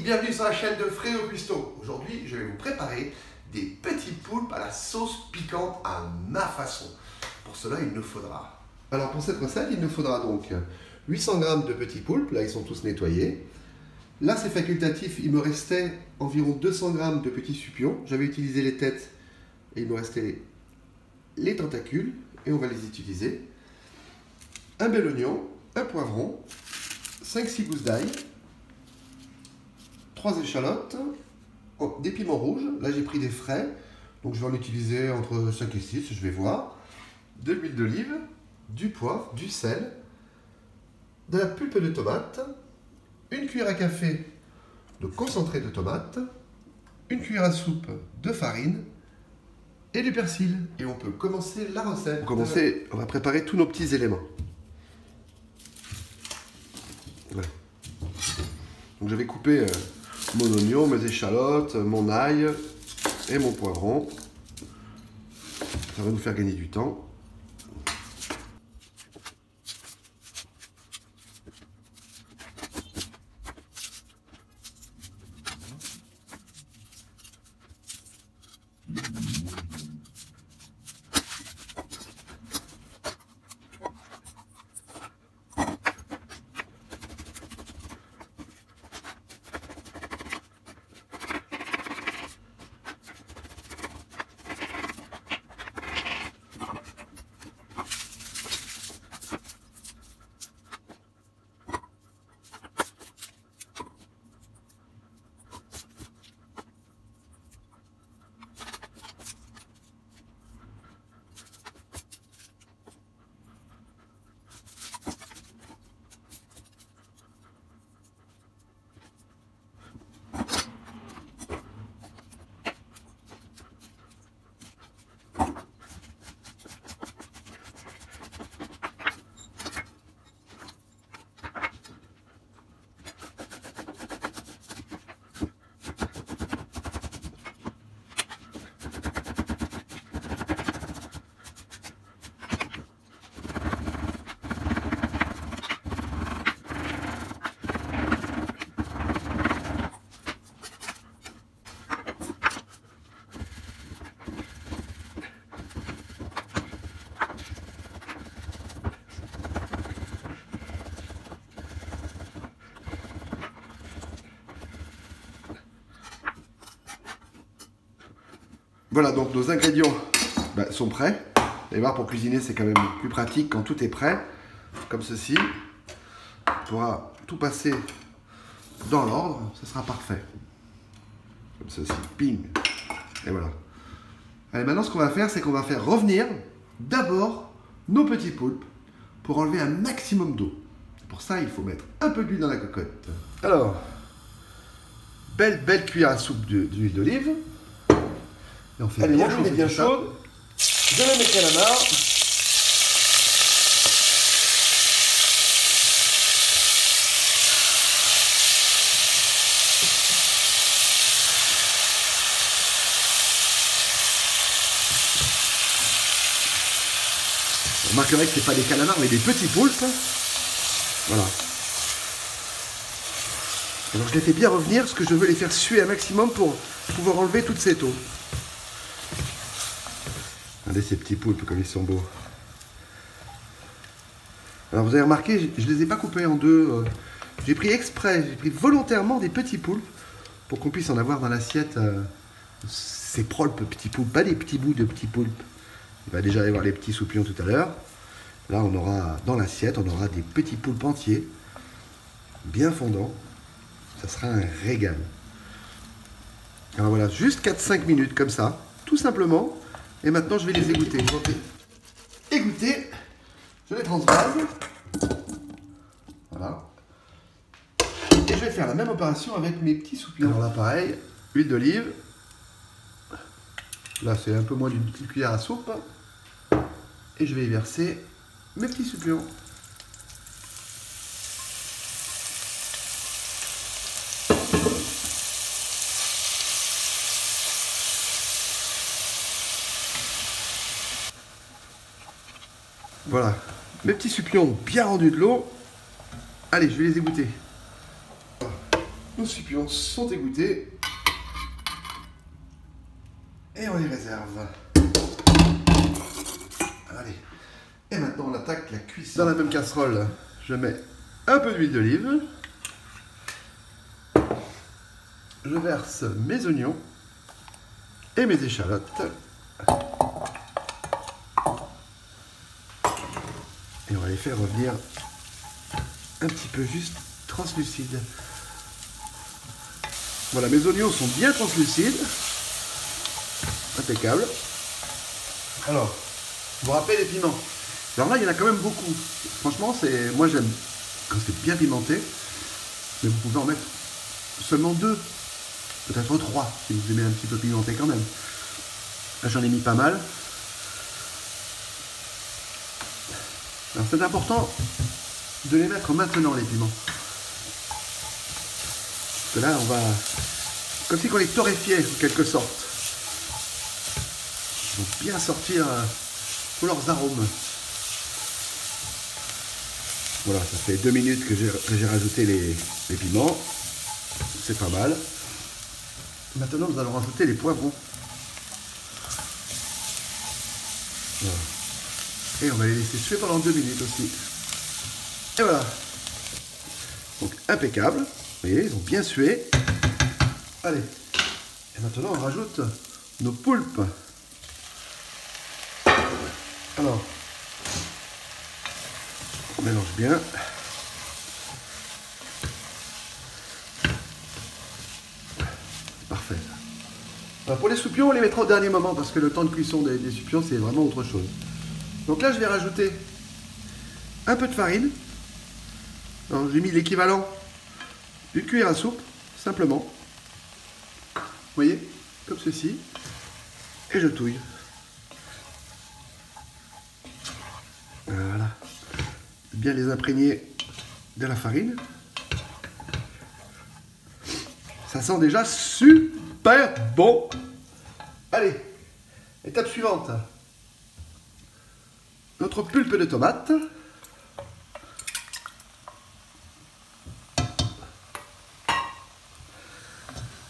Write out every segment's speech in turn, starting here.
bienvenue sur la chaîne de Fredo Cuisto. Aujourd'hui, je vais vous préparer des petits poulpes à la sauce piquante à ma façon. Pour cela, il nous faudra... Alors pour cette recette, il nous faudra donc 800 g de petits poulpes. Là, ils sont tous nettoyés. Là, c'est facultatif. Il me restait environ 200 g de petits supions. J'avais utilisé les têtes et il me restait les tentacules. Et on va les utiliser. Un bel oignon, un poivron, 5-6 gousses d'ail, 3 échalotes, des piments rouges. Là, j'ai pris des frais, donc je vais en utiliser entre 5 et 6, je vais voir. De l'huile d'olive, du poivre, du sel, de la pulpe de tomate, une cuillère à café de concentré de tomate, une cuillère à soupe de farine et du persil. Et on peut commencer la recette. On va préparer tous nos petits éléments. Voilà. Donc je vais couper mon oignon, mes échalotes, mon ail et mon poivron. Ça va nous faire gagner du temps. Voilà, donc nos ingrédients sont prêts. Vous allez voir, pour cuisiner, c'est quand même plus pratique quand tout est prêt. Comme ceci. On pourra tout passer dans l'ordre. Ce sera parfait. Comme ceci. Ping. Et voilà. Allez, maintenant, ce qu'on va faire, c'est qu'on va faire revenir d'abord nos petits poulpes pour enlever un maximum d'eau. Pour ça, il faut mettre un peu d'huile dans la cocotte. Alors, belle cuillère à soupe d'huile d'olive. Allez, mon huile est bien chaude. Je mets mes calamars. Vous remarquerez que ce n'est pas des calamars, mais des petits poulpes. Voilà. Alors je les fais bien revenir parce que je veux les faire suer un maximum pour pouvoir enlever toute cette eau. Regardez ces petits poulpes comme ils sont beaux. Alors vous avez remarqué, je ne les ai pas coupés en deux. J'ai pris exprès, j'ai pris volontairement des petits poulpes pour qu'on puisse en avoir dans l'assiette ces propres petits poulpes, pas des petits bouts de petits poulpes. Il va déjà y avoir les petits soupions tout à l'heure. Là on aura dans l'assiette, on aura des petits poulpes entiers, bien fondants. Ça sera un régal. Alors voilà, juste 4-5 minutes comme ça, tout simplement. Et maintenant, je vais les égoutter. Égoutter, je les transvase. Voilà. Et je vais faire la même opération avec mes petits soupions. Alors là, pareil, huile d'olive. Là, c'est un peu moins d'une petite cuillère à soupe. Et je vais y verser mes petits soupions. Voilà, mes petits supions bien rendus de l'eau. Allez, je vais les égoutter. Nos supions sont égouttés. Et on les réserve. Allez. Et maintenant on attaque la cuisson. Dans la même casserole, je mets un peu d'huile d'olive. Je verse mes oignons et mes échalotes. Et on va les faire revenir un petit peu juste translucides. Voilà, mes oignons sont bien translucides. Impeccable. Alors, je vous rappelle les piments. Alors là, il y en a quand même beaucoup. Franchement, moi j'aime quand c'est bien pimenté. Mais vous pouvez en mettre seulement 2. Peut-être 3, si vous aimez un petit peu pimenté quand même. Là, j'en ai mis pas mal. Alors, c'est important de les mettre maintenant, les piments. Parce que là, on va... Comme si on les torréfiait, en quelque sorte. Ils vont bien sortir tous leurs arômes. Voilà, ça fait 2 minutes que j'ai rajouté les piments. C'est pas mal. Maintenant, nous allons rajouter les poivrons. Voilà. Et on va les laisser suer pendant 2 minutes aussi. Et voilà. Donc, impeccable. Vous voyez, ils ont bien sué. Allez. Et maintenant, on rajoute nos poulpes. Alors, on mélange bien. Parfait. Alors pour les soupions, on les mettra au dernier moment parce que le temps de cuisson des soupions, c'est vraiment autre chose. Donc là, je vais rajouter un peu de farine. J'ai mis l'équivalent d'une cuillère à soupe, simplement. Vous voyez, comme ceci. Et je touille. Voilà. Bien les imprégner de la farine. Ça sent déjà super bon. Allez, étape suivante. Notre pulpe de tomate.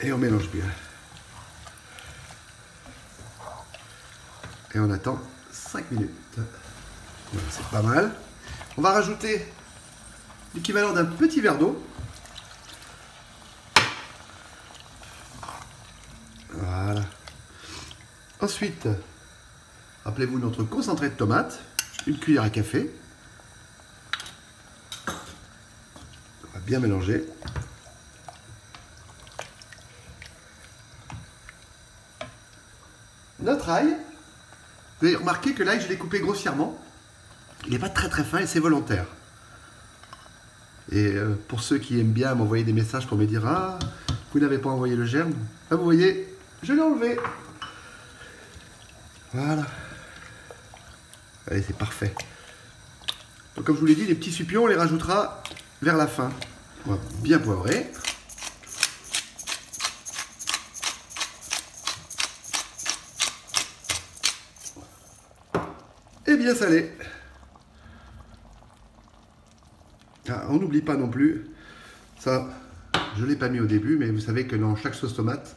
Et on mélange bien. Et on attend 5 minutes. Voilà, c'est pas mal. On va rajouter l'équivalent d'un petit verre d'eau. Voilà. Ensuite, rappelez-vous notre concentré de tomate, une cuillère à café. On va bien mélanger. Notre ail, vous avez remarqué que l'ail, je l'ai coupé grossièrement. Il n'est pas très très fin et c'est volontaire. Et pour ceux qui aiment bien m'envoyer des messages pour me dire « Ah, vous n'avez pas envoyé le germe », là vous voyez, je l'ai enlevé. Voilà. Allez, c'est parfait. Donc comme je vous l'ai dit, les petits supions, on les rajoutera vers la fin. On va bien poivrer. Et bien salé. Ah, on n'oublie pas non plus, ça, je ne l'ai pas mis au début, mais vous savez que dans chaque sauce tomate,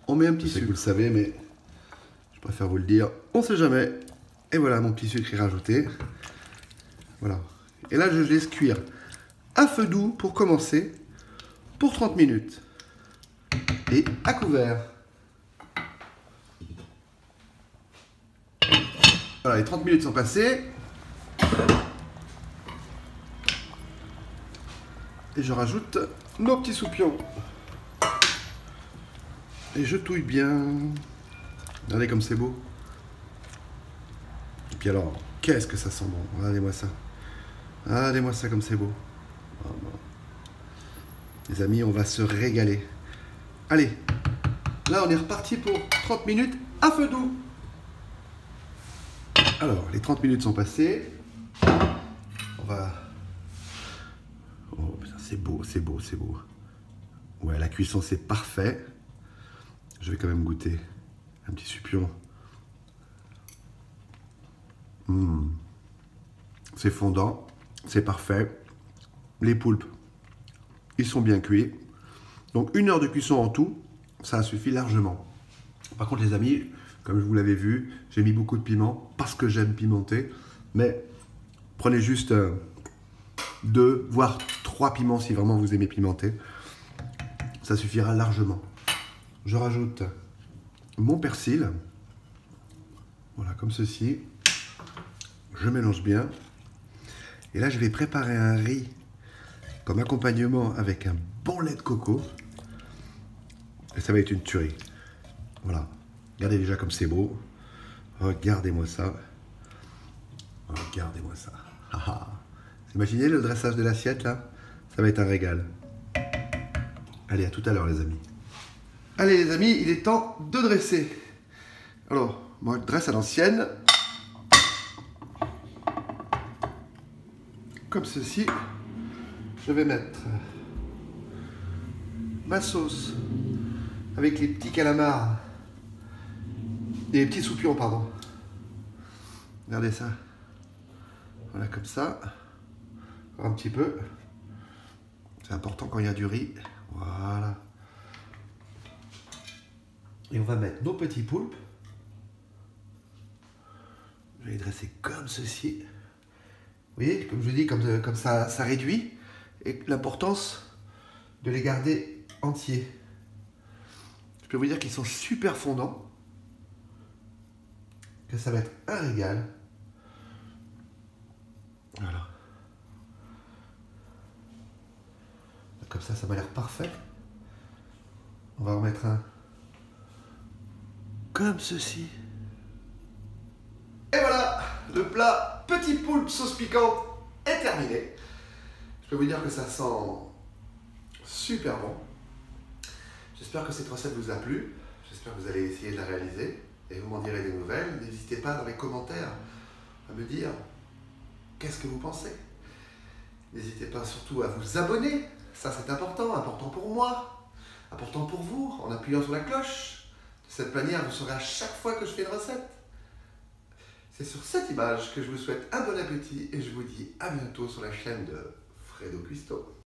on met un petit sucre. Vous le savez, mais je préfère vous le dire, on ne sait jamais. Et voilà, mon petit sucre est rajouté. Voilà. Et là, je laisse cuire à feu doux pour commencer, pour 30 minutes. Et à couvert. Voilà, les 30 minutes sont passées. Et je rajoute nos petits soupions. Et je touille bien. Regardez comme c'est beau. Et puis alors, qu'est-ce que ça sent bon. Regardez-moi ça. Regardez-moi ça comme c'est beau. Oh, bon. Les amis, on va se régaler. Allez, là on est reparti pour 30 minutes à feu doux. Alors, les 30 minutes sont passées. On va... Oh, c'est beau, c'est beau, c'est beau. Ouais, la cuisson, c'est parfait. Je vais quand même goûter un petit supion. C'est fondant, c'est parfait. Les poulpes, ils sont bien cuits. Donc 1 heure de cuisson en tout, ça suffit largement. Par contre les amis, comme je vous l'avais vu, j'ai mis beaucoup de piment parce que j'aime pimenter. Mais prenez juste 2 voire 3 piments si vraiment vous aimez pimenter. Ça suffira largement. Je rajoute mon persil. Voilà, comme ceci. Je mélange bien. Et là, je vais préparer un riz comme accompagnement avec un bon lait de coco. Et ça va être une tuerie. Voilà. Regardez déjà comme c'est beau. Regardez-moi ça. Regardez-moi ça. Vous imaginez le dressage de l'assiette là? Ça va être un régal. Allez, à tout à l'heure les amis. Allez les amis, il est temps de dresser. Alors, moi je dresse à l'ancienne. Comme ceci. Je vais mettre ma sauce avec les petits calamars. Des petits soupions, pardon. Regardez ça. Voilà, comme ça. Un petit peu. C'est important quand il y a du riz. Voilà. Et on va mettre nos petits poulpes. Je vais les dresser comme ceci. Vous voyez, comme je dis, comme ça, ça réduit. Et l'importance de les garder entiers. Je peux vous dire qu'ils sont super fondants. Que ça va être un régal. Voilà. Comme ça m'a l'air parfait. On va en mettre un comme ceci. Et voilà, le plat petit poulpe sauce piquante est terminé. Je peux vous dire que ça sent super bon. J'espère que cette recette vous a plu. J'espère que vous allez essayer de la réaliser et vous m'en direz des nouvelles. N'hésitez pas dans les commentaires à me dire qu'est-ce que vous pensez. N'hésitez pas surtout à vous abonner. Ça c'est important pour moi, important pour vous, en appuyant sur la cloche. De cette manière, vous saurez à chaque fois que je fais une recette. C'est sur cette image que je vous souhaite un bon appétit et je vous dis à bientôt sur la chaîne de Fredo Cuisto.